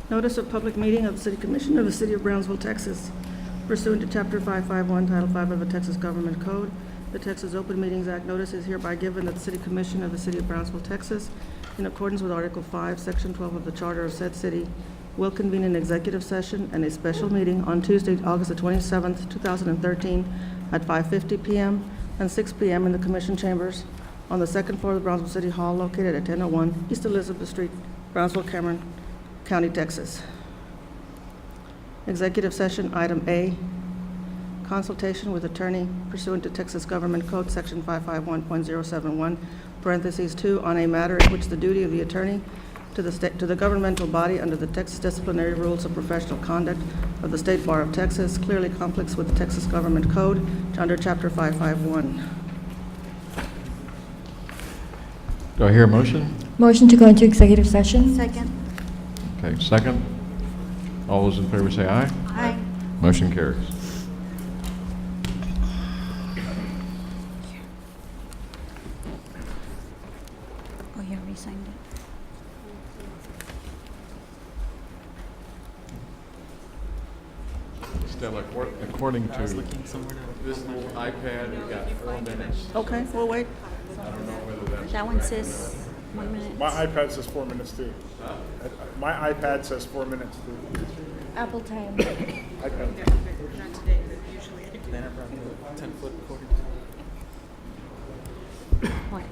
Notice of public meeting of the City Commission of the City of Brownsville, Texas, pursuant to Chapter 551, Title 5 of the Texas Government Code. The Texas Open Meetings Act notice is hereby given that the City Commission of the City of Brownsville, Texas, in accordance with Article 5, Section 12 of the Charter of said city, will convene an executive session and a special meeting on Tuesday, August the 27th, 2013, at 5:50 p.m. and 6 p.m. in the Commission Chambers on the second floor of the Brownsville City Hall located at 1001 East Elizabeth Street, Brownsville, Cameron County, Texas. Executive session, item A, consultation with attorney pursuant to Texas Government Code, Section 551.071, parentheses 2, on a matter in which the duty of the attorney to the governmental body under the Texas Disciplinary Rules of Professional Conduct of the State Bar of Texas clearly conflicts with the Texas Government Code under Chapter 551. Do I hear a motion? Motion to go into executive session? Second. Okay, second. All those in favor say aye. Aye. Motion carries. Oh, you already signed it. Stella, according to this little iPad, we got 4 minutes. Okay, we'll wait. I don't know whether that's... That one says 1 minute. My iPad says 4 minutes too. My iPad says 4 minutes too. Apple time. iPad. What?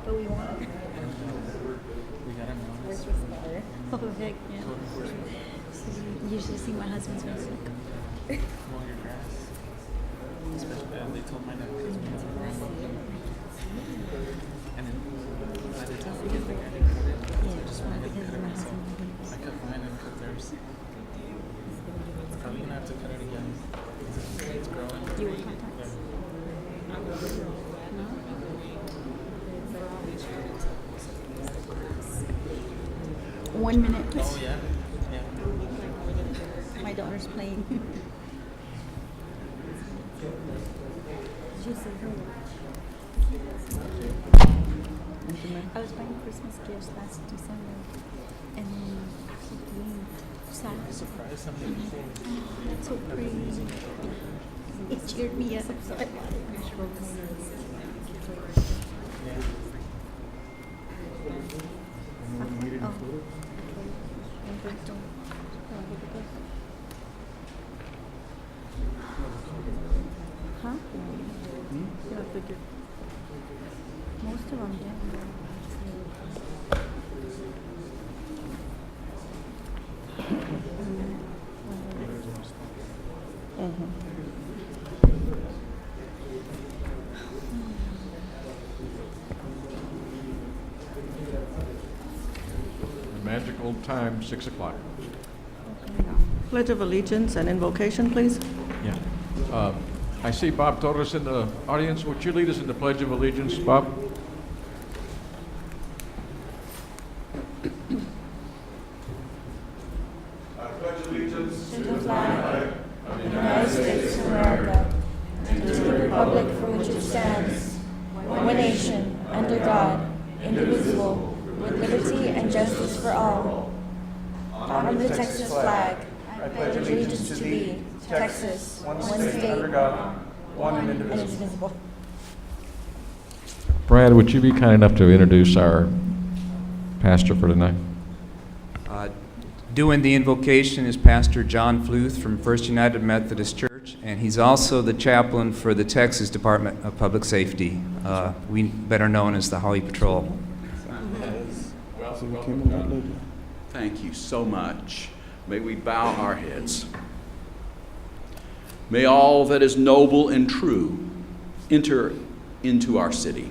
But we want it. Where's your scar? Oh, heck, yeah. So you usually see my husband's face like... They told my dad because we have a grandma. And then I did not forget the guy. Yeah, I just wanted to because cut it my myself. husband... I cut mine and cut theirs. Probably gonna have to cut it again. It's growing. You wear contacts? No? 1 minute. Oh, yeah? Yeah. My daughter's playing. Did you see her? I was buying Christmas gifts last December, and then she came sad. Surprise something. Oh, that's so pretty. It cheered me up. So I bought it. Yeah. Oh. Huh? Most of them did. The magical time, 6 o'clock. Pledge of Allegiance and invocation, please. Yeah. I see Bob Torres in the audience. Would you lead us in the Pledge of Allegiance, Bob? I pledge allegiance to the flag nation, under God, indivisible, with liberty and justice for all. On the Texas flag, I pledge allegiance to thee, Texas, one state, under God, one and indivisible. Brad, would you be kind enough to introduce our pastor for tonight? Doing the invocation is Pastor John Fluth from First United Methodist Church, and he's also the chaplain for the Texas Department of Public Safety, we better known as the Highway Patrol. Thank you so much. May we bow our heads. May all that is noble and true enter into our city.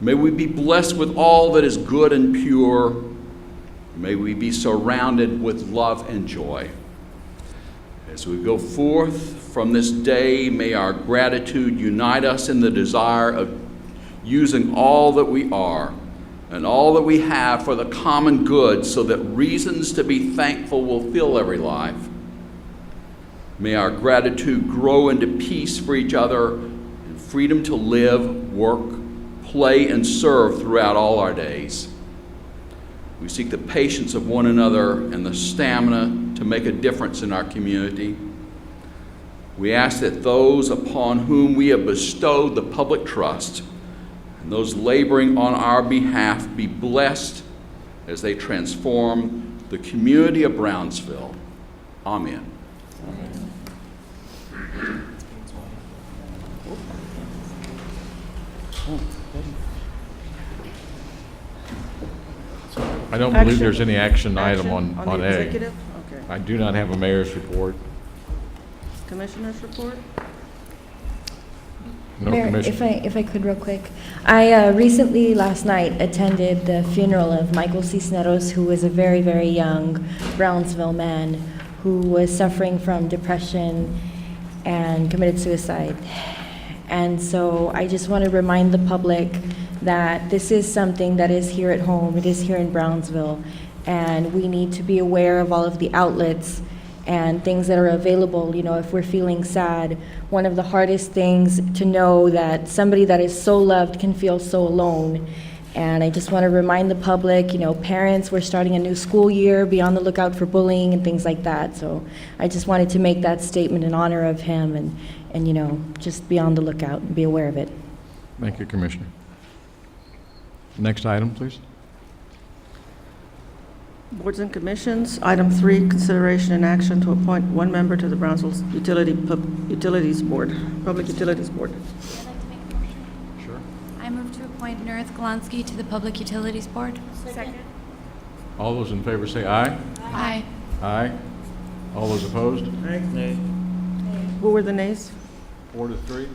May we be blessed with all that is good and pure. May we be surrounded with love and joy. As we go forth from this day, may our gratitude unite us in the desire of using all that we are and all that we have for the common good, so that reasons to be thankful will fill every life. May our gratitude grow into peace for each other and freedom to live, work, play, and serve throughout all our days. We seek the patience of one another and the stamina to make a difference in our community. We ask that those upon whom we have bestowed the public trust and those laboring on our behalf be blessed as they transform the community of Brownsville. Amen. I don't believe Action. there's any action item Action on the A. executive? Okay. I do not have a mayor's report. Commissioners report? No Mayor, commission. if I could real quick. I recently, last night, attended the funeral of Michael Cisneros, who was a very, very young Brownsville man who was suffering from depression and committed suicide. And so I just want to remind the public that this is something that is here at home, it is here in Brownsville, and we need to be aware of all of the outlets and things that are available. You know, if we're feeling sad, one of the hardest things to know that somebody that is so loved can feel so alone. And I just want to remind the public, you know, parents, we're starting a new school year, be on the lookout for bullying and things like that. So I just wanted to make that statement in honor of him and you know, just be on the lookout and be aware of it. Thank you, Commissioner. Next item, please. Boards and commissions. Item 3, consideration and action to appoint one member to the Brownsville Utilities Board, Public Utilities Board. I'd like to make a motion. Sure. I move to appoint Nerith Galansky to the Public Utilities Board. Second. All those in favor say aye. Aye. Aye. All those opposed? Nay. Who were the nays? 4 to 3.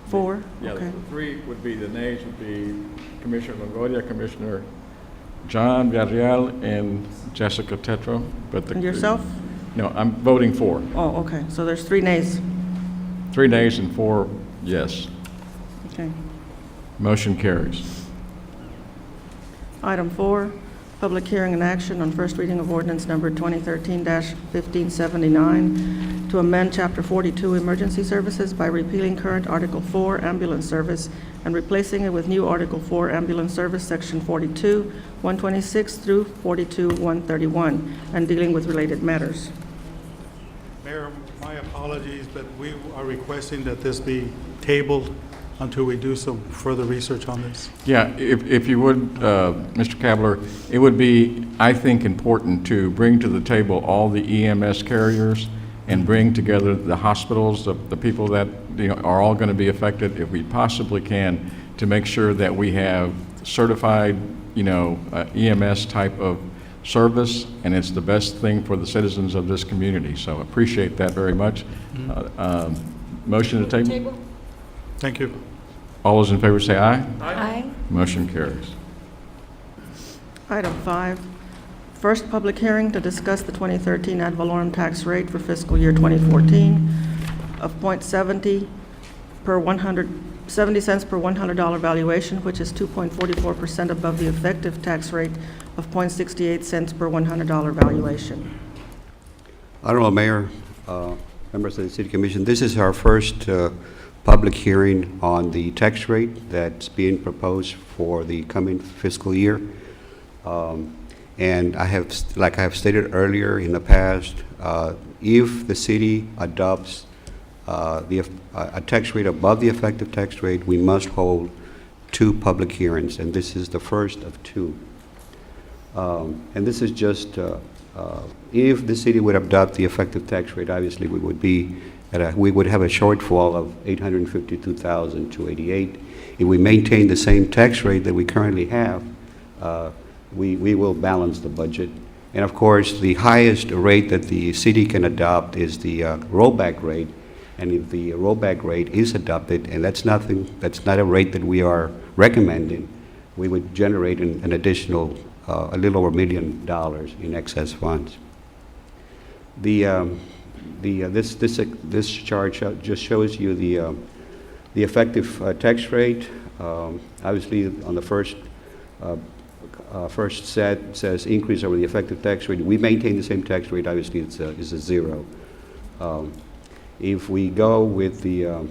4? Yeah, Okay. the 3 would be, the nays would be Commissioner Longoria, Commissioner John Villarreal, and Jessica Tetro. But the And yourself? No, I'm voting for. Oh, okay. So there's 3 nays. 3 nays and 4 yes. Okay. Motion carries. Item 4, public hearing and action on first reading of ordinance number 2013-1579 to amend Chapter 42 Emergency Services by repealing current Article 4 Ambulance Service and replacing it with new Article 4 Ambulance Service, Section 42, 126 through 42, 131, and dealing with related matters. Mayor, my apologies, but we are requesting that this be tabled until we do some further research on this. Yeah, if you would, Mr. Kabler, it would be, I think, important to bring to the table all the EMS carriers and bring together the hospitals, the people that are all going to be affected, if we possibly can, to make sure that we have certified, EMS type of service, and it's the best thing for the citizens of this community. So appreciate that very much. Motion to table? Thank you. All those in favor say aye. Aye. Motion carries. Item 5, first public hearing to discuss the 2013 ad valorem tax rate for fiscal year 2014 of .70 per 70 cents per $100 valuation, which is 2.44% above the effective tax rate of .68 cents per $100 valuation. Honorable Mayor, members of the City Commission, this is our first public hearing on the tax rate that's being proposed for the coming fiscal year. And like I have stated earlier in the past, if the city adopts a tax rate above the effective tax rate, we must hold 2 public hearings, and this is the first of 2. And this is just, if the city would adopt the effective tax rate, obviously we would have a shortfall of $852,288. If we maintain the same tax rate that we currently have, we will balance the budget. And of course, the highest rate that the city can adopt is the rollback rate. And if the rollback rate is adopted, and that's not a rate that we are recommending, we would generate an additional a little over $1 million in excess funds. This chart just shows you the effective tax rate. Obviously, on the first set says increase over the effective tax rate. We maintain the same tax rate. Obviously, it's a 0. If we go with the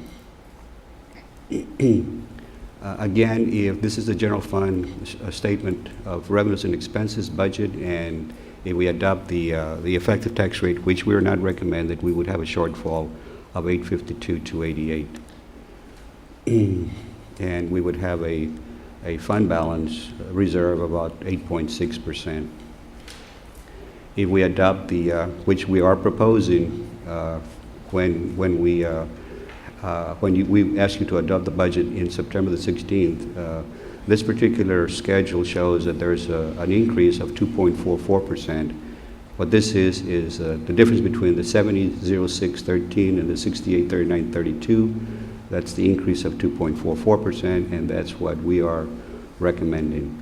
again, if this is the general fund statement of revenues and expenses budget, and if we adopt the effective tax rate, which we are not recommended, we would have a shortfall of $852,288, and we would have a fund balance reserve about 8.6%. If we adopt the which we are proposing when we ask you to adopt the budget in September the 16th, this particular schedule shows that there's an increase of 2.44%. What this is the difference between the 70.0613 and the 68.3932. That's the increase of 2.44%, and that's what we are recommending.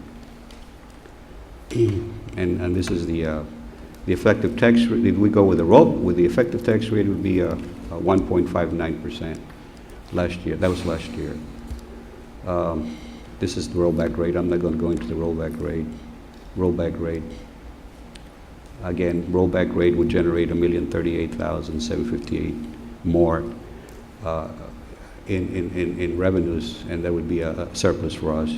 And this is the effective tax rate. If we go with the effective tax rate, it would be 1.59% last year. That was last year. This is the rollback rate. I'm not going to go into the rollback rate. Rollback rate. Again, rollback rate would generate $1,038,758 more in revenues, and that would be a surplus for us.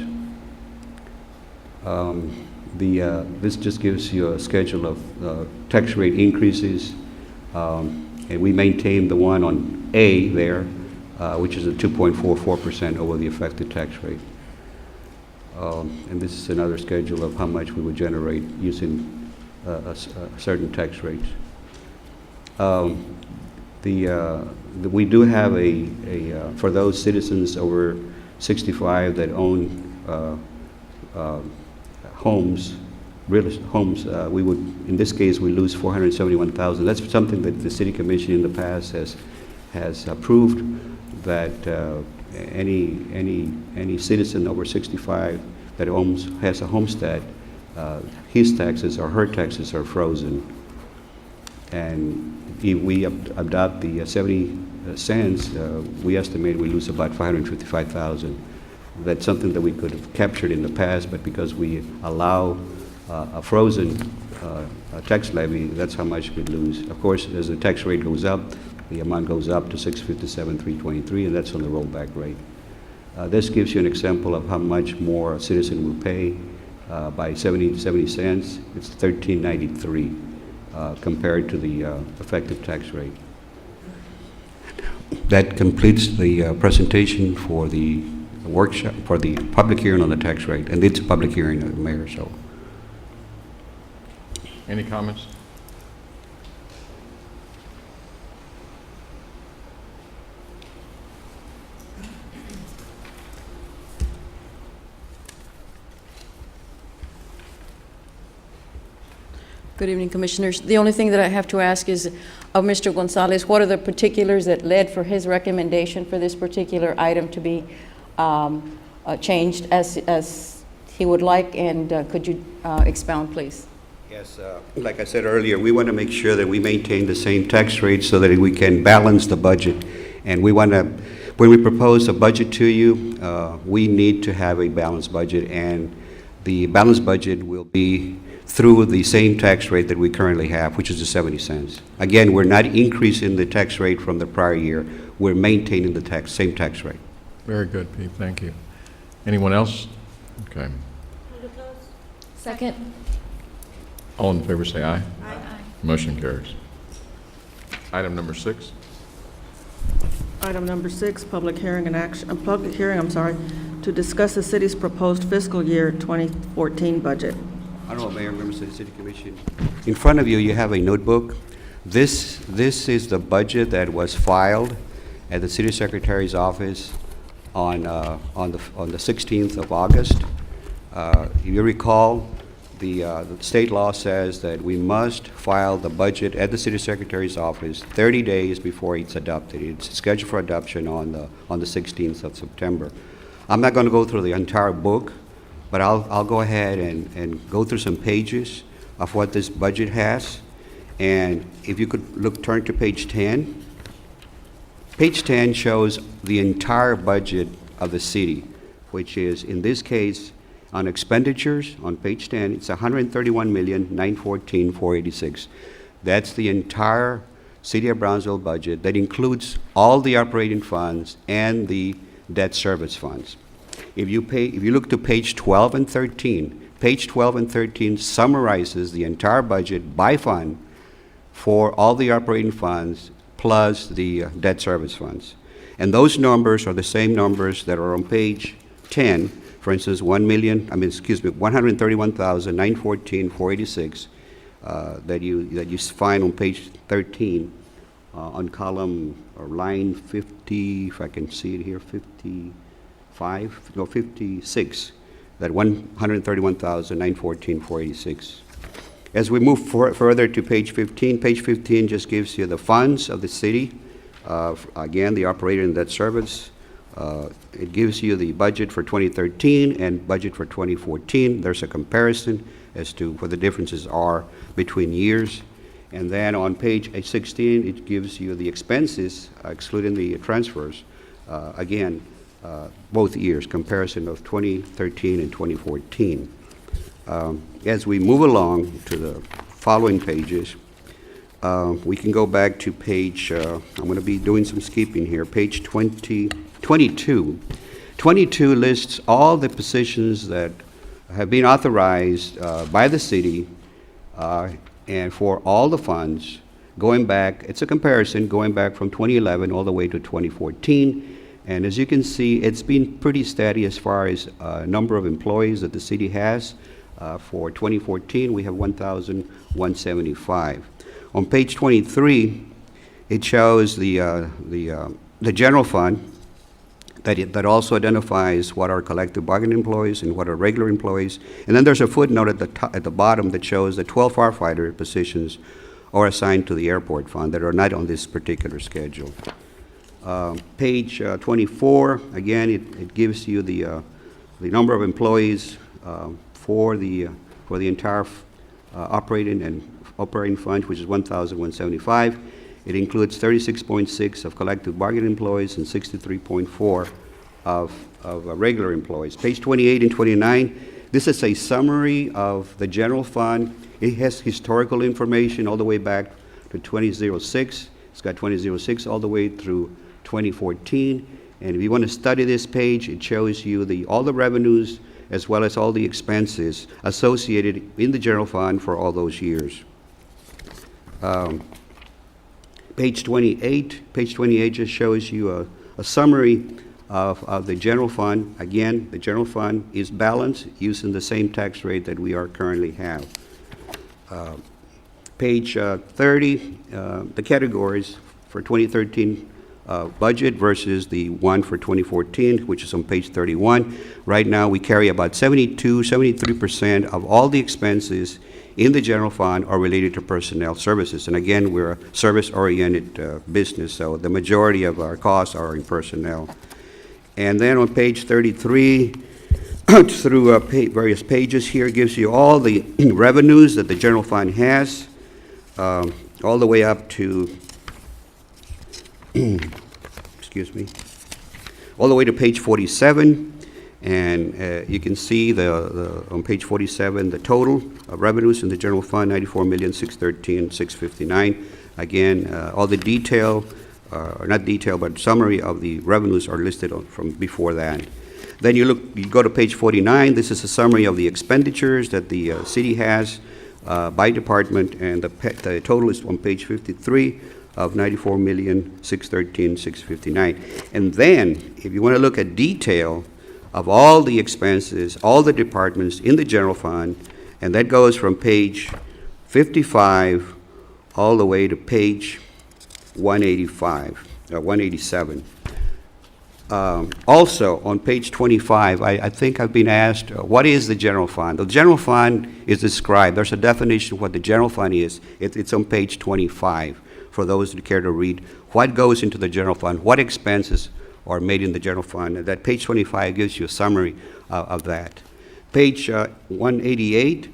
This just gives you a schedule of tax rate increases, and we maintain the one on A there, which is a 2.44% over the effective tax rate. And this is another schedule of how much we would generate using certain tax rates. We do have for those citizens over 65 that own homes, we would, in this case, we lose $471,000. That's something that the City Commission in the past has approved, that any citizen over 65 that has a homestead, his taxes or her taxes are frozen. And if we adopt the 70 cents, we estimate we lose about $555,000. That's something that we could have captured in the past, but because we allow a frozen tax levy, that's how much we lose. Of course, as the tax rate goes up, the amount goes up to $657,323, and that's on the rollback rate. This gives you an example of how much more a citizen will pay by 70 cents. It's $13.93 compared to the effective tax rate. That completes the presentation for the workshop, for the public hearing on the tax rate, and it's a public hearing, Mayor. So, any comments? Good evening, Commissioners. The only thing that I have to ask is of Mr. Gonzalez, what are the particulars that led for his recommendation for this particular item to be changed as he would like, and could you expound, please? yes, like I said earlier, we want to make sure that we maintain the same tax rate so that we can balance the budget. And we want to, when we propose a budget to you, we need to have a balanced budget, and the balanced budget will be through the same tax rate that we currently have, which is the 70 cents. Again, we're not increasing the tax rate from the prior year. we're maintaining the same tax rate. Very good, Pete, thank you. Anyone else? Okay. Second. All in favor say aye. Aye. Motion carries. Item number 6. Item number 6, public hearing and action, to discuss the city's proposed fiscal year 2014 budget. Honorable Mayor, members of the City Commission, in front of you, you have a notebook. This is the budget that was filed at the City Secretary's office on the 16th of August. If you recall, the state law says that we must file the budget at the City Secretary's office 30 days before it's adopted. It's scheduled for adoption on the 16th of September. I'm not going to go through the entire book, but I'll go ahead and go through some pages of what this budget has. And if you could turn to page 10. Page 10 shows the entire budget of the city, which is, in this case, on expenditures, on page 10, it's $131,914,486. That's the entire City of Brownsville budget. That includes all the operating funds and the debt service funds. If you look to page 12 and 13, page 12 and 13 summarizes the entire budget by fund for all the operating funds plus the debt service funds. And those numbers are the same numbers that are on page 10. For instance, $131,914,486 that you find on page 13 on column or line 50, if I can see it here, 56, that $131,914,486. As we move further to page 15 just gives you the funds of the city. Again, the operating and debt service. It gives you the budget for 2013 and budget for 2014. There's a comparison as to what the differences are between years. And then on page 16, it gives you the expenses, excluding the transfers. Again, both years, comparison of 2013 and 2014. As we move along to the following pages, we can go back to page, I'm going to be doing some skipping here, page 22. 22 lists all the positions that have been authorized by the city and for all the funds going back, it's a comparison going back from 2011 all the way to 2014. And as you can see, it's been pretty steady as far as number of employees that the city has. For 2014, we have 1,175. On page 23, it shows the general fund that also identifies what are collective bargaining employees and what are regular employees. And then there's a footnote at the bottom that shows that 12 firefighter positions are assigned to the airport fund that are not on this particular schedule. Page 24, again, it gives you the number of employees for the entire operating fund, which is 1,175. It includes 36.6 of collective bargaining employees and 63.4 of regular employees. Page 28 and 29, this is a summary of the general fund. It has historical information all the way back to 2006. It's got 2006 all the way through 2014. And if you want to study this page, it shows you all the revenues as well as all the expenses associated in the general fund for all those years. Page 28 just shows you a summary of the general fund. Again, the general fund is balanced using the same tax rate that we currently have. Page 30, the categories for 2013 budget versus the one for 2014, which is on page 31. Right now, we carry about 73% of all the expenses in the general fund are related to personnel services. And again, we're a service-oriented business, so the majority of our costs are in personnel. And then on page 33, through various pages here, gives you all the revenues that the general fund has, all the way up to, excuse me, all the way to page 47. And you can see on page 47 the total of revenues in the general fund, $94,613,659. Again, all the detail not detail, but summary of the revenues are listed from before that. Then you go to page 49. This is a summary of the expenditures that the city has by department, and the total is on page 53 of $94,613,659. And then, if you want to look at detail of all the expenses, all the departments in the general fund, and that goes from page 55 all the way to page 187. Also, on page 25, I think I've been asked, what is the general fund? The general fund is described. There's a definition of what the general fund is. It's on page 25 for those who care to read what goes into the general fund, what expenses are made in the general fund. That page 25 gives you a summary of that. Page 188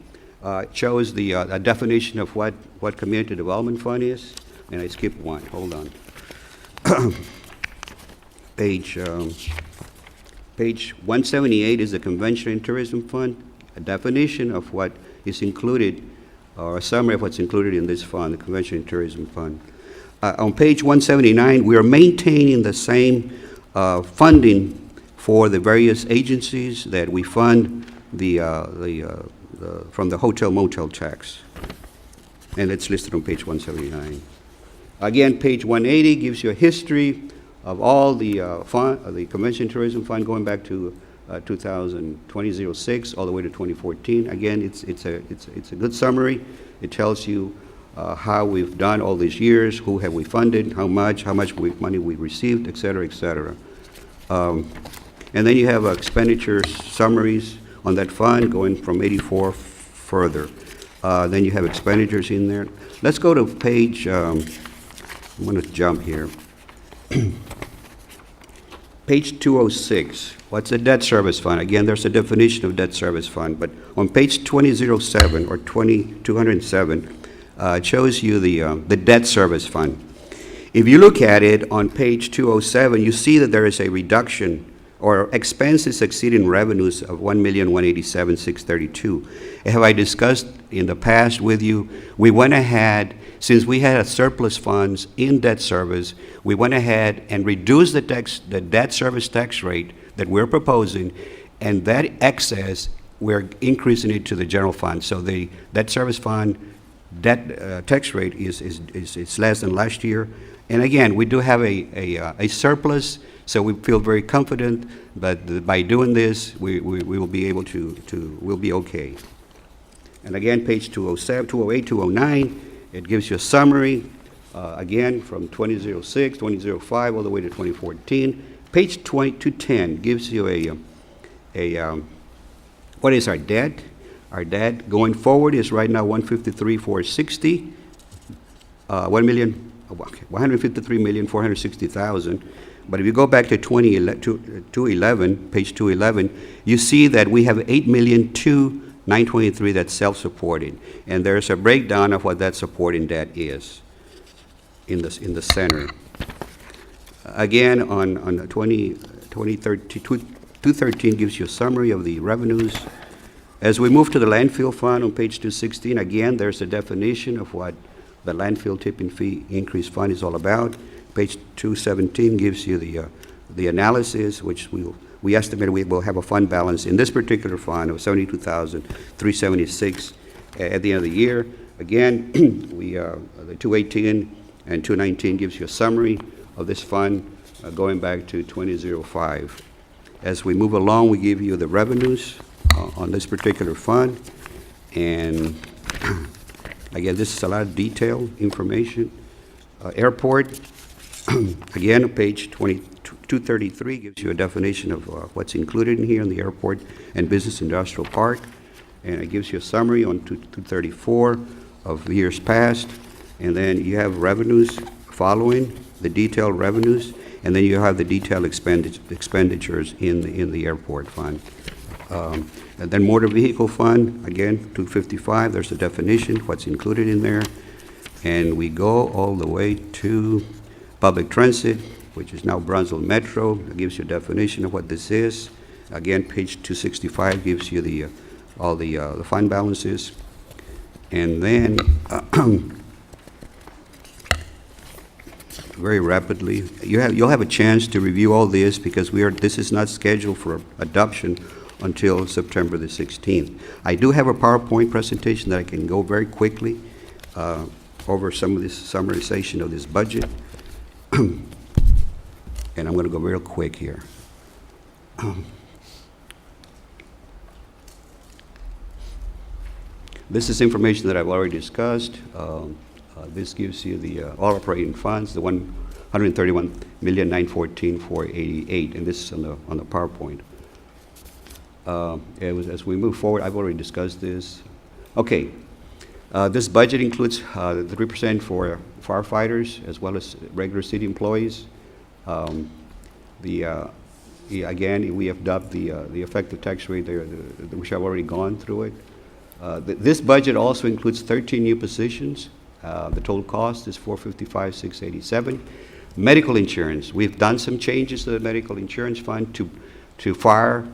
shows the a definition of what community development fund is. And I skipped one. Hold on. Page 178 is the Convention and Tourism Fund, a definition of what is included, or a summary of what's included in this fund, the Convention and Tourism Fund. On page 179, we are maintaining the same funding for the various agencies that we fund from the hotel motel tax, and it's listed on page 179. Again, page 180 gives you a history of all the the Convention Tourism Fund going back to 2006 all the way to 2014. Again, it's a good summary. It tells you how we've done all these years, who have we funded, how much money we received, et cetera, et cetera. And then you have expenditure summaries on that fund going from 84 further. Then you have expenditures in there. Let's go to page, I'm going to jump here. Page 206, what's a debt service fund? Again, there's a definition of debt service fund, but on page 2007 or 2207, it shows you the debt service fund. If you look at it on page 207, you see that there is a reduction or expenses exceeding revenues of $1,187,632. Have I discussed in the past with you, we went ahead, since we had a surplus funds in debt service, we went ahead and reduced the debt service tax rate that we're proposing, and that excess, we're increasing it to the general fund. So the debt service fund debt tax rate is less than last year. And again, we do have a surplus, so we feel very confident that by doing this, we will be able we'll be okay. And again, page 207, 208, 209, it gives you a summary, again, from 2006, 2005, all the way to 2014. Page 210 gives you what is our debt? Our debt going forward is right now $153,460, $153,460,000. But if you go back to 211, page 211, you see that we have $8,209,923 that's self-supporting, and there's a breakdown of what that supporting debt is in the center. Again, on 213 gives you a summary of the revenues. As we move to the landfill fund on page 216, again, there's a definition of what the landfill tipping fee increase fund is all about. Page 217 gives you the analysis, which we estimate we will have a fund balance in this particular fund of $72,376 at the end of the year. Again, the 218 and 219 gives you a summary of this fund going back to 2005. As we move along, we give you the revenues on this particular fund, and again, this is a lot of detailed information. Airport, again, page 233 gives you a definition of what's included in here in the airport and business industrial park, and it gives you a summary on 234 of years past, and then you have revenues following the detailed revenues, and then you have the detailed expenditures in the airport fund. And then motor vehicle fund, again, 255, there's a definition, what's included in there. And we go all the way to public transit, which is now Brownsville Metro. It gives you a definition of what this is. Again, page 265 gives you all the fund balances. And then very rapidly. You'll have a chance to review all this because this is not scheduled for adoption until September the 16th. I do have a PowerPoint presentation that I can go very quickly over some of this summarization of this budget. And I'm going to go real quick here. This is information that I've already discussed. This gives you the all operating funds, the 131,914,488, and this is on the PowerPoint. As we move forward, I've already discussed this. Okay, this budget includes the 3% for firefighters as well as regular city employees. Again, we have dubbed the effective tax rate there, which I've already gone through it. This budget also includes 13 new positions. The total cost is $455,687. Medical insurance, we've done some changes to the medical insurance fund to fire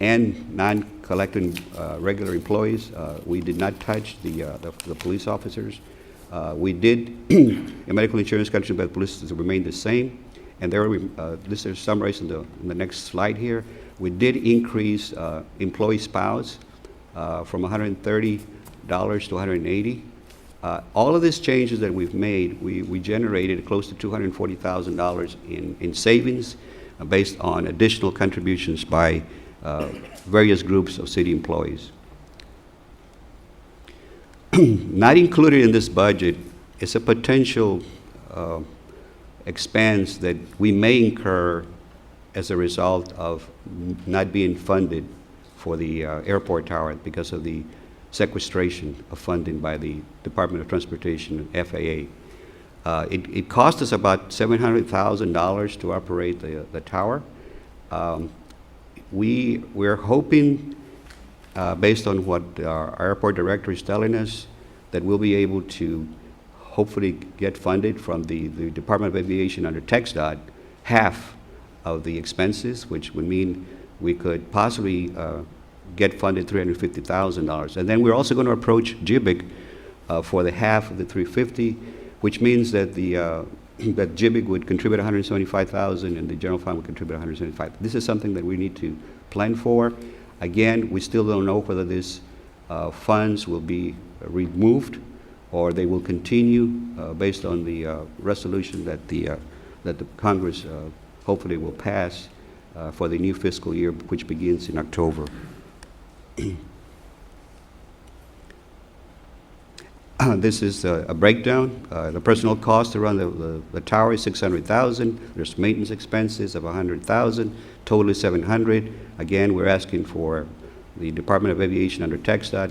and non-collecting regular employees. We did not touch the police officers. We did, a medical insurance contribution by the police has remained the same. And this is summarized in the next slide here. We did increase employee spouse from $130 to $180. All of these changes that we've made, we generated close to $240,000 in savings based on additional contributions by various groups of city employees. Not included in this budget is a potential expense that we may incur as a result of not being funded for the airport tower because of the sequestration of funding by the Department of Transportation and FAA. It cost us about $700,000 to operate the tower. We're hoping, based on what our airport director is telling us, that we'll be able to hopefully get funded from the Department of Aviation under TxDOT half of the expenses, which would mean we could possibly get funded $350,000. And then we're also going to approach JBIC for the half of the $350,000, which means that that JBIC would contribute $175,000 and the general fund would contribute $175,000. This is something that we need to plan for. Again, we still don't know whether these funds will be removed or they will continue based on the resolution that the Congress hopefully will pass for the new fiscal year, which begins in October. This is a breakdown. The personal cost around the tower is $600,000. There's maintenance expenses of $100,000. Total is $700,000. Again, we're asking for the Department of Aviation under TxDOT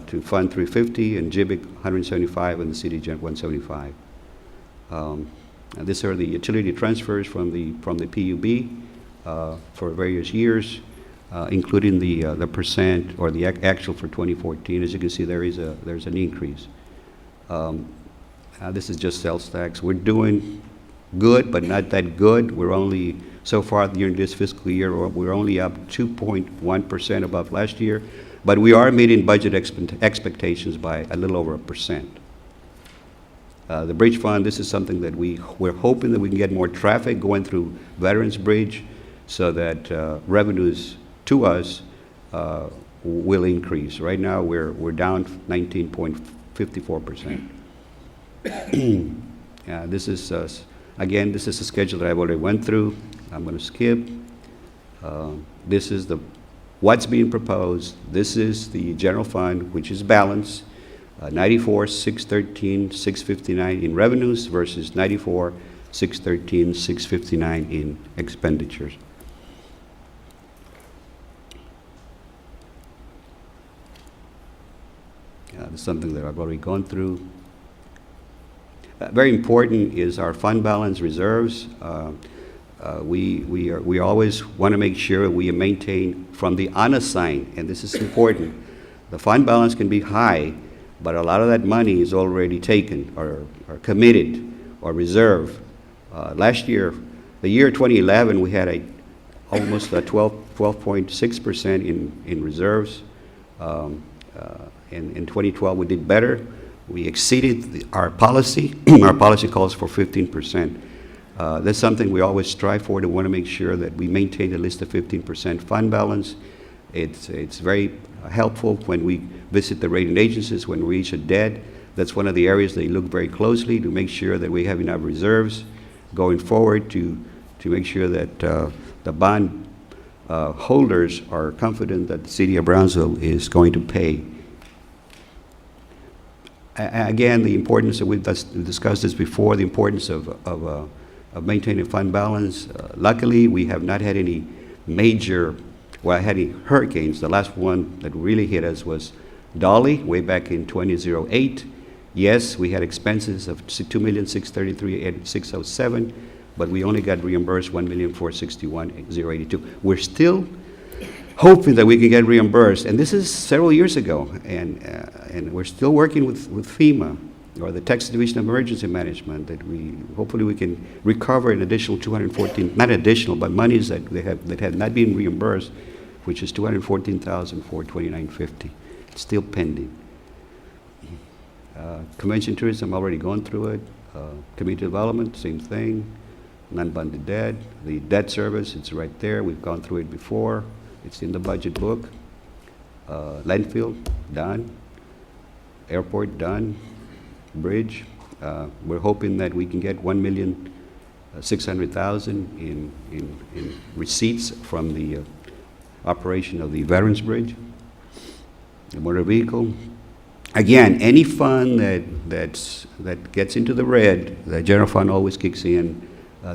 to fund $350,000 and JBIC $175,000 and the city $175,000. These are the utility transfers from the PUB for various years, including the percent or the actual for 2014. As you can see, there's an increase. This is just sales tax. We're doing good, but not that good. We're only, so far during this fiscal year, we're only up 2.1% above last year, but we are meeting budget expectations by a little over 1%. The bridge fund, this is something that we're hoping that we can get more traffic going through Veterans Bridge so that revenues to us will increase. Right now, we're down 19.54%. This is, again, this is a schedule that I've already went through. I'm going to skip. This is what's being proposed. This is the general fund, which is balanced. 94,613,659 in revenues versus 94,613,659 in expenditures. This is something that I've already gone through. Very important is our fund balance reserves. We always want to make sure we maintain from the unassigned, and this is important. The fund balance can be high, but a lot of that money is already taken or committed or reserved. Last year, the year 2011, we had almost a 12.6% in reserves. In 2012, we did better, We exceeded our policy. Our policy calls for 15%. That's something we always strive for, to want to make sure that we maintain at least a 15% fund balance. It's very helpful when we visit the rating agencies, when we reach a debt. That's one of the areas they look very closely to make sure that we have enough reserves going forward to make sure that the bond holders are confident that the city of Brownsville is going to pay. Again, the importance, that we've discussed this before, the importance of maintaining fund balance. Luckily, we have not had any major, well, had any hurricanes. The last one that really hit us was Dolly, way back in 2008. Yes, we had expenses of $2,633,607, but we only got reimbursed $1,461,082. We're still hoping that we can get reimbursed, and this is several years ago, and we're still working with FEMA, or the Texas Division of Emergency Management, that hopefully we can recover an additional 214, not additional, but monies that have not been reimbursed, which is $214,429.50. It's still pending. Convention tourism, already gone through it. Community development, same thing. Non-bonded debt. The debt service, it's right there. We've gone through it before. It's in the budget book. Landfill, done. Airport, done. Bridge, we're hoping that we can get $1,600,000 in receipts from the operation of the Veterans Bridge. The motor vehicle. Again, any fund that gets into the red, the general fund always kicks in.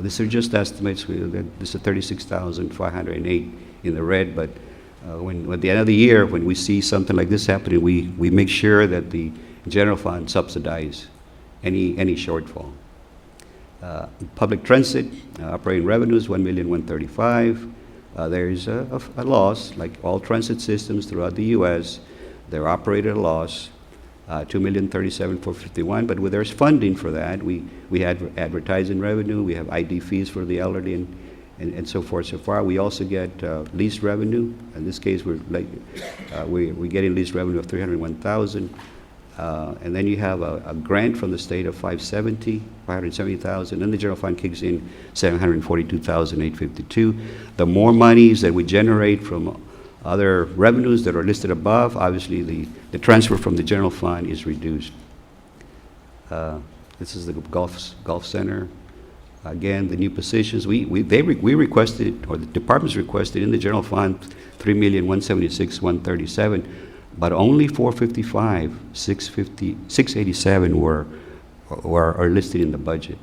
These are just estimates. This is 36,508 in the red, but when at the end of the year, when we see something like this happening, we make sure that the general fund subsidize any shortfall. Public transit, operating revenues, $1,135,000. There is a loss, like all transit systems throughout the U.S. They're operated at a loss. $2,037,451, but there's funding for that. We had advertising revenue, we have ID fees for the elderly, and so forth. So far, we also get lease revenue. In this case, we're getting lease revenue of $301,000, and then you have a grant from the state of $570,000, and the general fund kicks in $742,852. The more monies that we generate from other revenues that are listed above, obviously the transfer from the general fund is reduced. This is the golf center. Again, the new positions, we requested, or the departments requested in the general fund, $3,176,137, but only $455,687 are listed in the budget.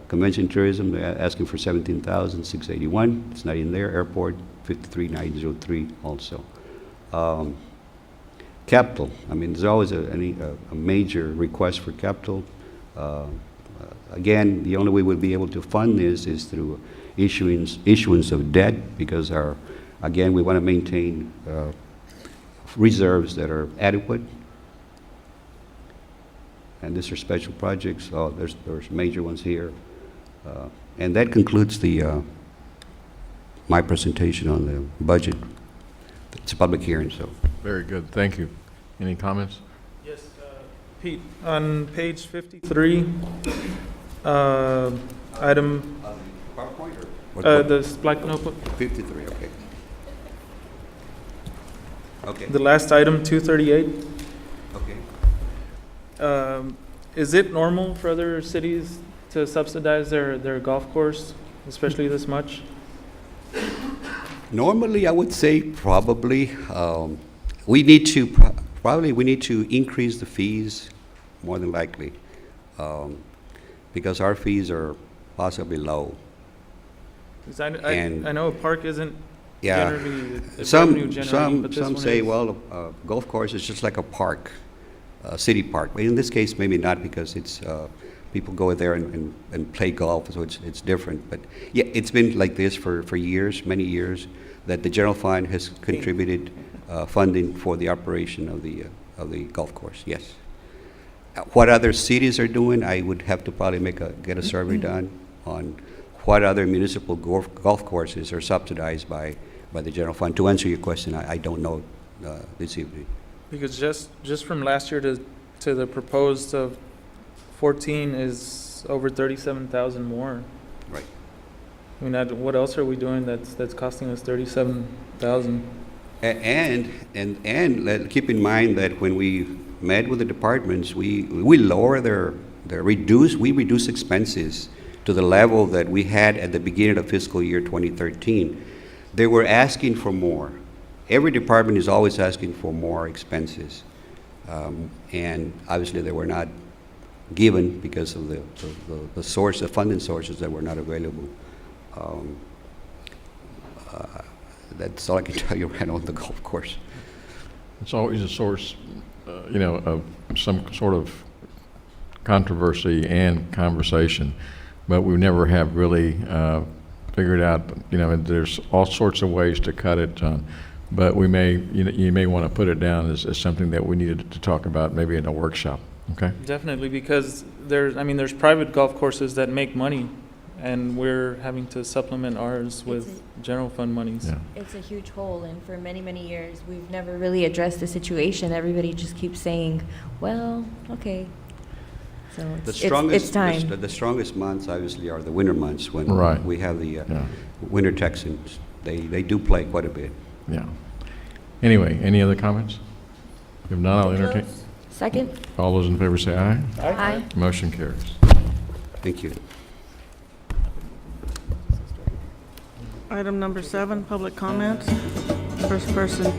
Convention tourism, they're asking for $17,681. It's not in there. Airport, $53,903 also. Capital, I mean, there's always a major request for capital. Again, the only way we'll be able to fund this is through issuance of debt, because again, we want to maintain reserves that are adequate. And these are special projects. Oh, there's major ones here. And that concludes my presentation on the budget. It's a public hearing, so. Very good, thank you. Any comments? Yes, Pete, on page 53, item, PowerPoint or? the black notebook, 53, okay. Okay. the last item, 238. Okay. Is it normal for other cities to subsidize their golf course, especially this much? Normally, I would say probably we need to increase the fees, more than likely, because our fees are possibly low. 'Cause I know a park isn't Yeah, generally revenue generating, but this some one say, is. well, golf course is just like a park, a city park. But in this case, maybe not, because it's people go there and play golf, so it's different. But yeah, it's been like this for years, many years, that the general fund has contributed funding for the operation of the golf course. Yes. What other cities are doing, I would have to probably get a survey done on what other municipal golf courses are subsidized by the general fund. To answer your question, I don't know this evening. Because just from last year to to the proposed of 14 is over 37,000 more. Right. I mean, what else are we doing that's costing us 37,000? And keep in mind that when we met with the departments, we lower we reduce expenses to the level that we had at the beginning of fiscal year 2013. They were asking for more. Every department is always asking for more expenses. And obviously they were not given because of the funding sources that were not available. That's all I can tell you right on the golf course. It's always a source, of some sort of controversy and conversation, but we never have really figured out, and there's all sorts of ways to cut it, John. But we may, you may want to put it down as something that we needed to talk about maybe in a workshop, okay? Definitely, because there's private golf courses that make money, and we're having to supplement ours with general fund monies. Yeah. It's a huge hole, and for many, many years, we've never really addressed the situation. Everybody just keeps saying, well, okay. So it's time. The strongest months obviously are the winter months when Right. we have the winter Texans. They do play quite a bit. Yeah. Anyway, any other comments? If not, I'll entertain. Second? All those in favor say aye. Aye. Motion carries. Thank you. Item number 7, public comments. First person.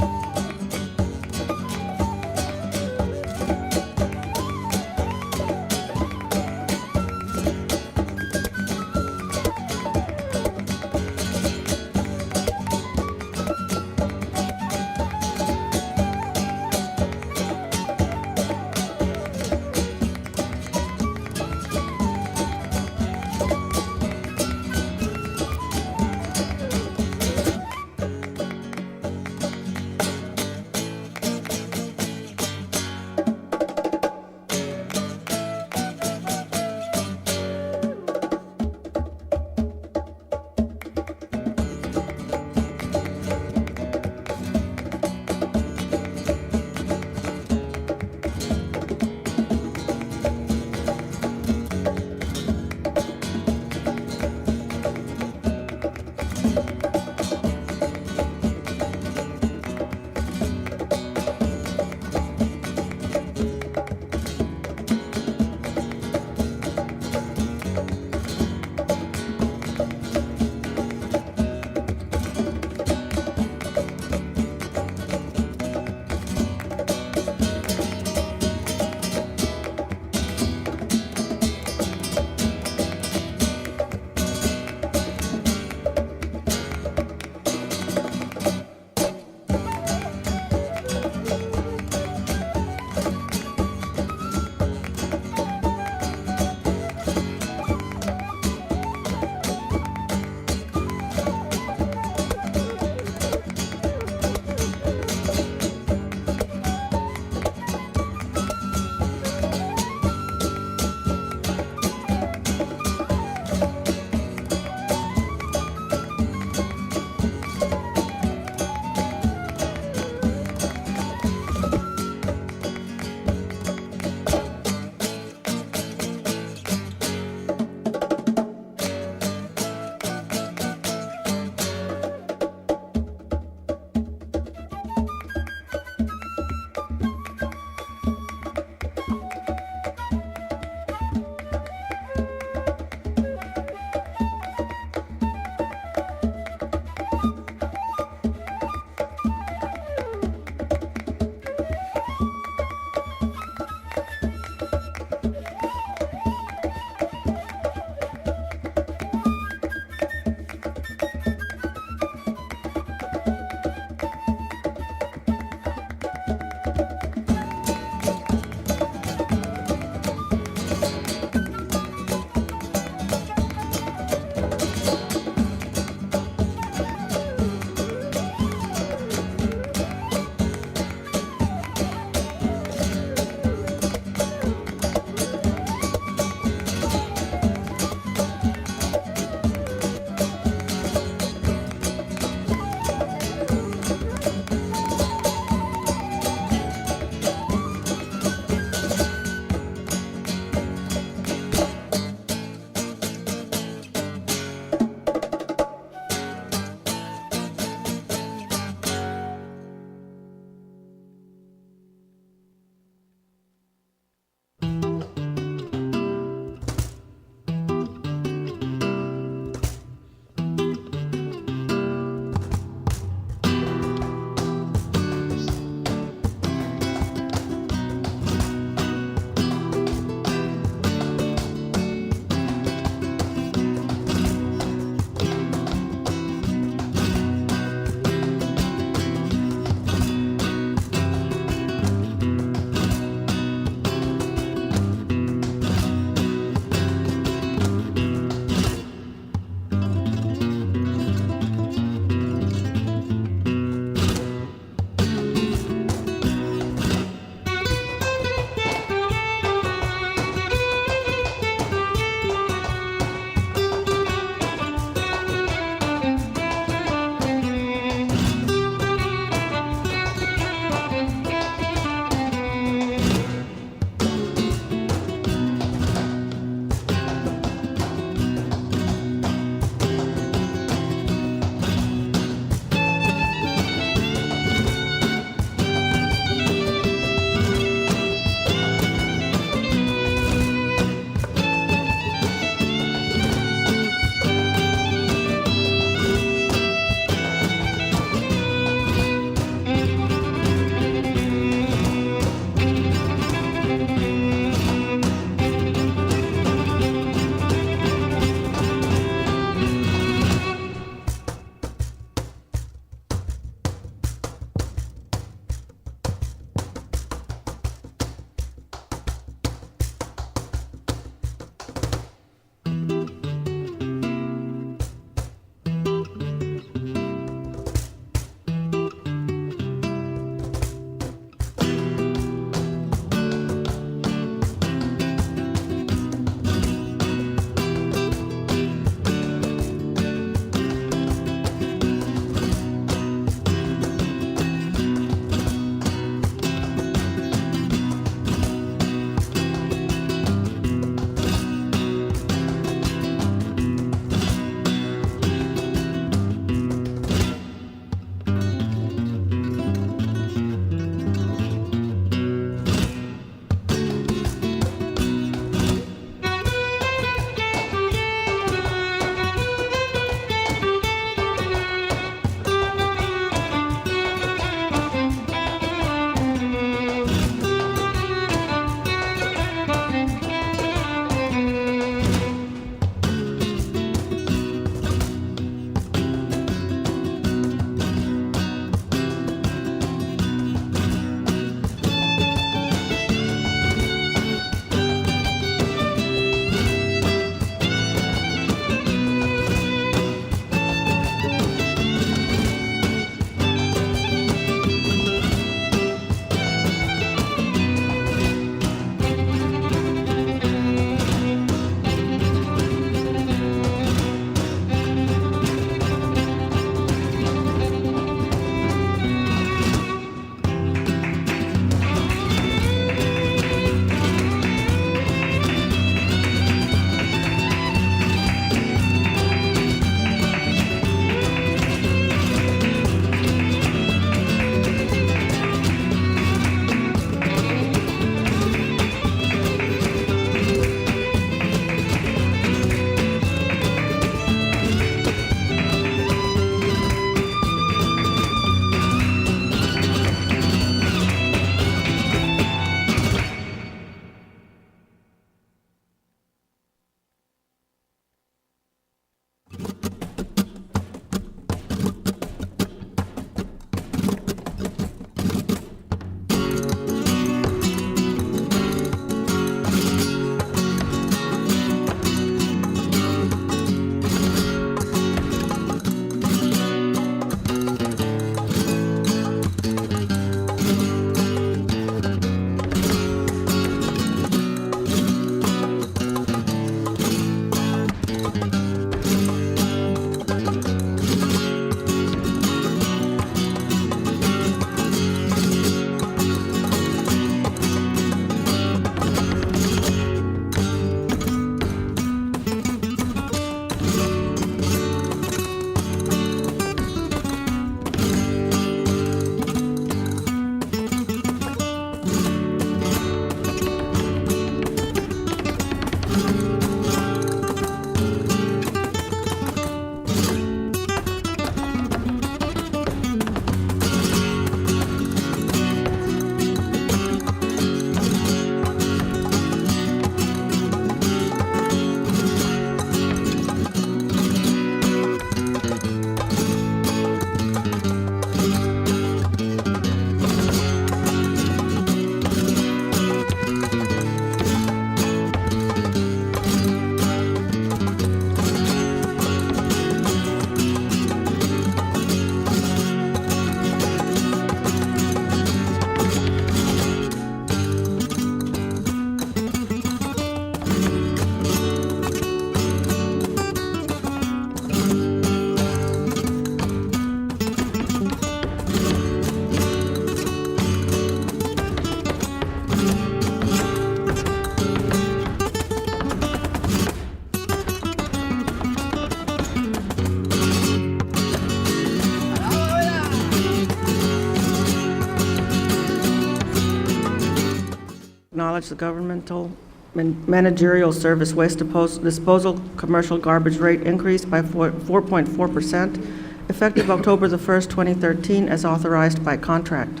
acknowledge the governmental managerial service waste disposal commercial garbage rate increase by 4.4%, effective October the 1st, 2013, as authorized by contract.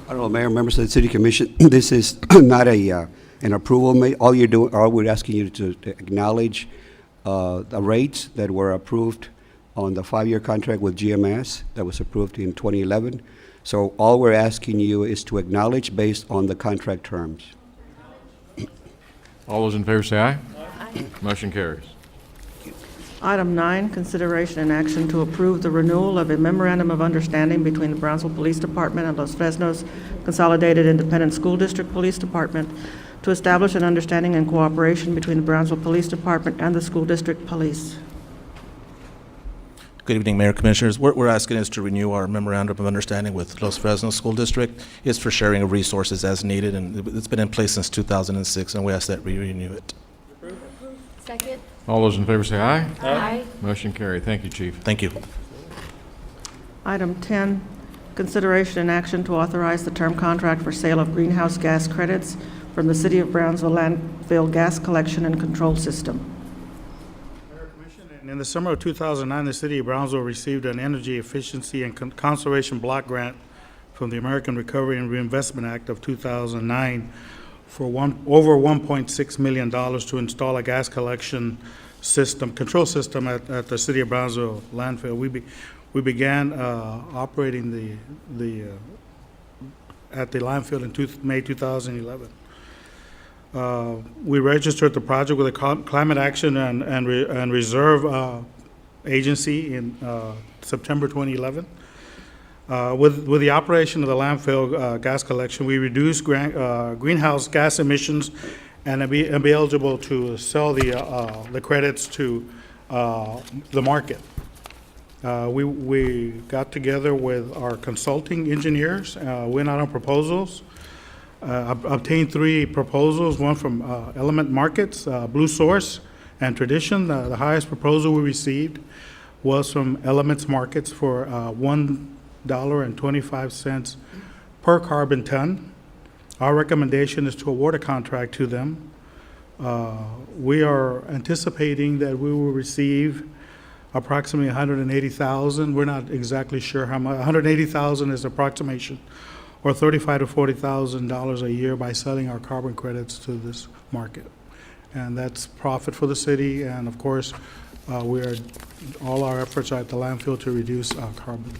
Honorable Mayor, members of the City Commission, this is not an approval. All we're asking you to acknowledge the rates that were approved on the 5-year contract with GMS that was approved in 2011. So all we're asking you is to acknowledge based on the contract terms. All those in favor say aye. Aye. Motion carries. Item 9, consideration and action to approve the renewal of a memorandum of understanding between the Brownsville Police Department and Los Fresnos Consolidated Independent School District Police Department to establish an understanding and cooperation between the Brownsville Police Department and the School District Police. Good evening, Mayor, Commissioners. What we're asking is to renew our memorandum of understanding with Los Fresnos School District. It's for sharing of resources as needed, and it's been in place since 2006, and we ask that we renew it. Second. All those in favor say aye. Aye. Motion carried. Thank you, Chief. Thank you. Item 10, consideration and action to authorize the term contract for sale of greenhouse gas credits from the City of Brownsville landfill gas collection and control system. And in the summer of 2009, the City of Brownsville received an Energy Efficiency and Conservation Block Grant from the American Recovery and Reinvestment Act of 2009 for over $1.6 million to install a gas collection system, control system at the City of Brownsville landfill. We began operating at the landfill in May 2011. We registered the project with the Climate Action and Reserve Agency in September 2011. With the operation of the landfill gas collection, we reduced greenhouse gas emissions and be eligible to sell the credits to the market. We got together with our consulting engineers, went out on proposals, obtained 3 proposals, one from Element Markets, Blue Source, and Tradition. The highest proposal we received was from Elements Markets for $1.25 per carbon ton. Our recommendation is to award a contract to them. We are anticipating that we will receive approximately $180,000. We're not exactly sure how much. $180,000 is approximation, or $35,000 to $40,000 a year by selling our carbon credits to this market. And that's profit for the city, and of course, all our efforts are at the landfill to reduce carbon.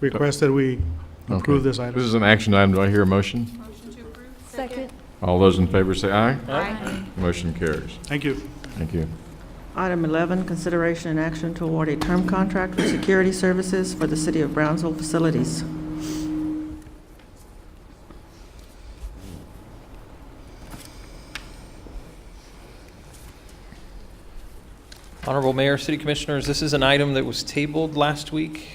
Request that we approve this item. This is an action item. Do I hear a motion? Motion to approve. Second. All those in favor say aye. Aye. Motion carries. Thank you. Thank you. Item 11, consideration and action to award a term contract for security services for the City of Brownsville facilities. Honorable Mayor, City Commissioners, this is an item that was tabled last week.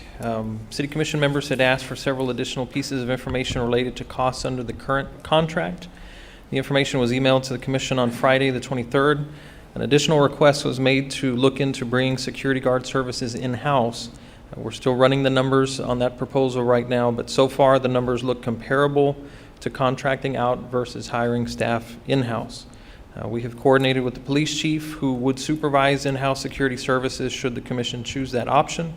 City Commission members had asked for several additional pieces of information related to costs under the current contract. The information was emailed to the Commission on Friday, the 23rd. An additional request was made to look into bringing security guard services in-house. We're still running the numbers on that proposal right now, but so far the numbers look comparable to contracting out versus hiring staff in-house. We have coordinated with the police chief, who would supervise in-house security services should the Commission choose that option.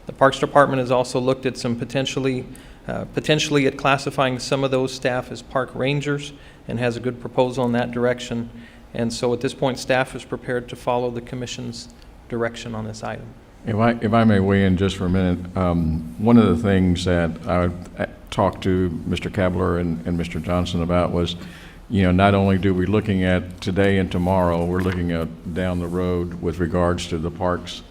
The Parks Department has also looked at some potentially at classifying some of those staff as park rangers, and has a good proposal in that direction. And so at this point, staff is prepared to follow the Commission's direction on this item. If I may weigh in just for a minute, one of the things that I talked to Mr. Kabler and Mr. Johnson about was, not only do we looking at today and tomorrow, we're looking at down the road with regards to the parks,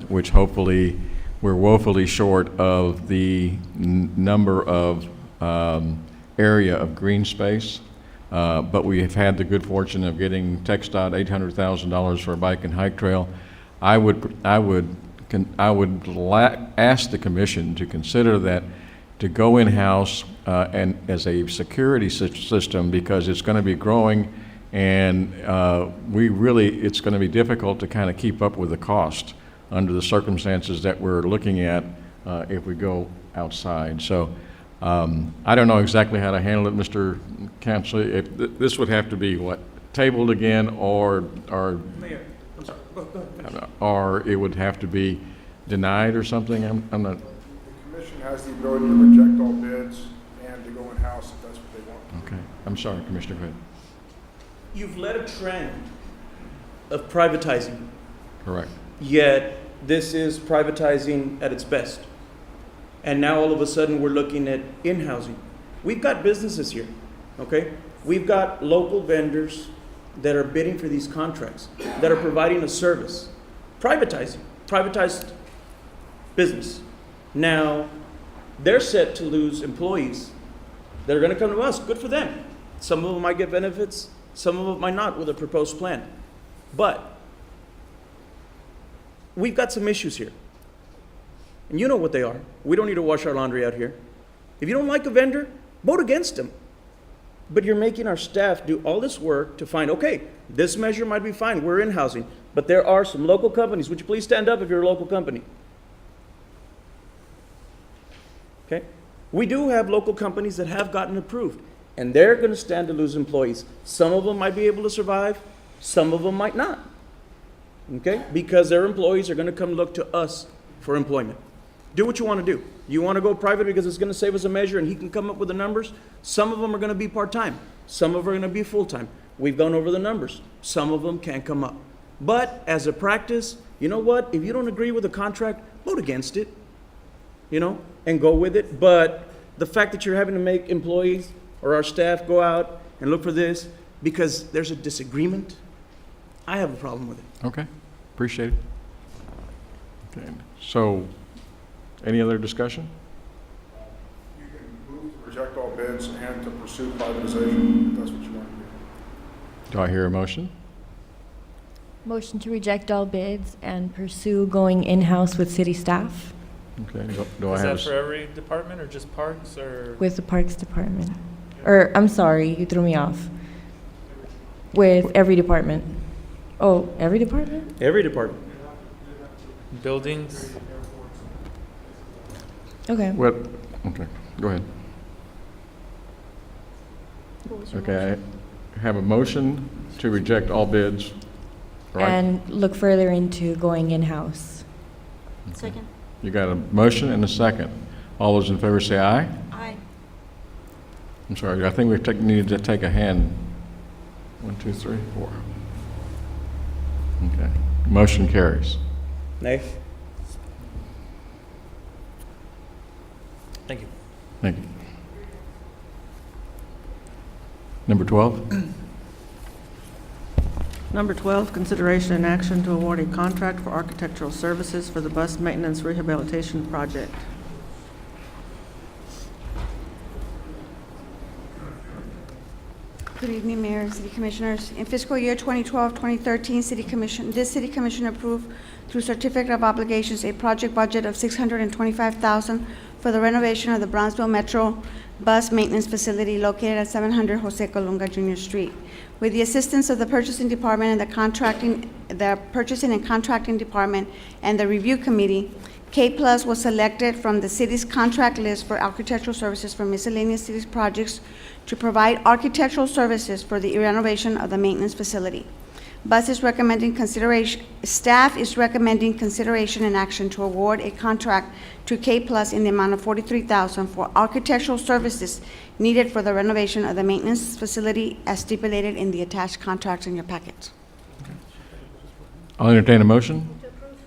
which hopefully we're woefully short of the number of area of green space, but we have had the good fortune of getting TxDOT $800,000 for a bike and hike trail. I would ask the Commission to consider that, to go in-house and as a security system, because it's going to be growing, and it's going to be difficult to kind of keep up with the cost under the circumstances that we're looking at if we go outside. So I don't know exactly how to handle it, Mr. Counselor. If this would have to be, what, tabled again, or Mayor, I'm sorry, go ahead. or it would have to be denied or something? I'm not, The commission has the ability to reject all bids and to go in-house if that's what they want. okay. I'm sorry, Commissioner, go ahead. You've led a trend of privatizing, Correct. yet this is privatizing at its best. And now all of a sudden we're looking at in-housing. We've got businesses here, okay? We've got local vendors that are bidding for these contracts, that are providing a service. Privatized business. Now, they're set to lose employees that are gonna come to us. Good for them. Some of them might get benefits, some of them might not with a proposed plan. But we've got some issues here. And you know what they are. We don't need to wash our laundry out here. If you don't like a vendor, vote against them. But you're making our staff do all this work to find, okay, this measure might be fine, we're in housing, but there are some local companies. Would you please stand up if you're a local company? Okay? We do have local companies that have gotten approved, and they're going to stand to lose employees. Some of them might be able to survive, some of them might not. Okay? Because their employees are going to come look to us for employment. Do what you want to do. You want to go private because it's going to save us a measure and he can come up with the numbers? Some of them are going to be part-time. Some of them are going to be full-time. We've gone over the numbers. Some of them can't come up. But as a practice, you know what? If you don't agree with the contract, vote against it, you know, and go with it. But the fact that you're having to make employees or our staff go out and look for this because there's a disagreement, I have a problem with it. Okay, appreciate it. Okay, so, any other discussion? You can move to reject all bids and to pursue privatization, if that's what you want to do. Do I hear a motion? Motion to reject all bids and pursue going in-house with city staff Okay, do I Is have a that for every department or just parks or? with the Parks Department. Or, I'm sorry, you threw me off. With every department. Oh, every department? Every department. Buildings? Okay. What, okay, go ahead. Okay, I have a motion to reject all bids, right? And look further into going in-house. Second. You got a motion and a second. All those in favor say aye. Aye. I'm sorry, I think we need to take a hand. 1, 2, 3, 4. Okay, motion carries. Nay? Thank you. Thank you. Number 12? Number 12, consideration and action to award a contract for architectural services for the bus maintenance rehabilitation project. Good evening, Mayor and City Commissioners. In fiscal year 2012-2013, this City Commission approved through certificate of obligations a project budget of $625,000 for the renovation of the Brownsville Metro Bus Maintenance Facility located at 700 Jose Colunga Jr. Street. With the assistance of the Purchasing Department and the Purchasing and Contracting Department and the Review Committee, K-Plus was selected from the city's contract list for architectural services for miscellaneous cities projects to provide architectural services for the renovation of the maintenance facility. Staff is recommending consideration and action to award a contract to K-Plus in the amount of $43,000 for architectural services needed for the renovation of the maintenance facility as stipulated in the attached contracts in your packet. I'll entertain a motion.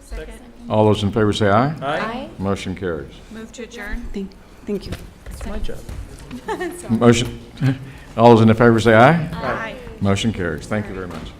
Second. All those in favor say aye. Aye. Motion carries. Move to adjourn. Thank you. That's my job. Motion, all those in favor say aye. Aye. Motion carries. Thank you very much.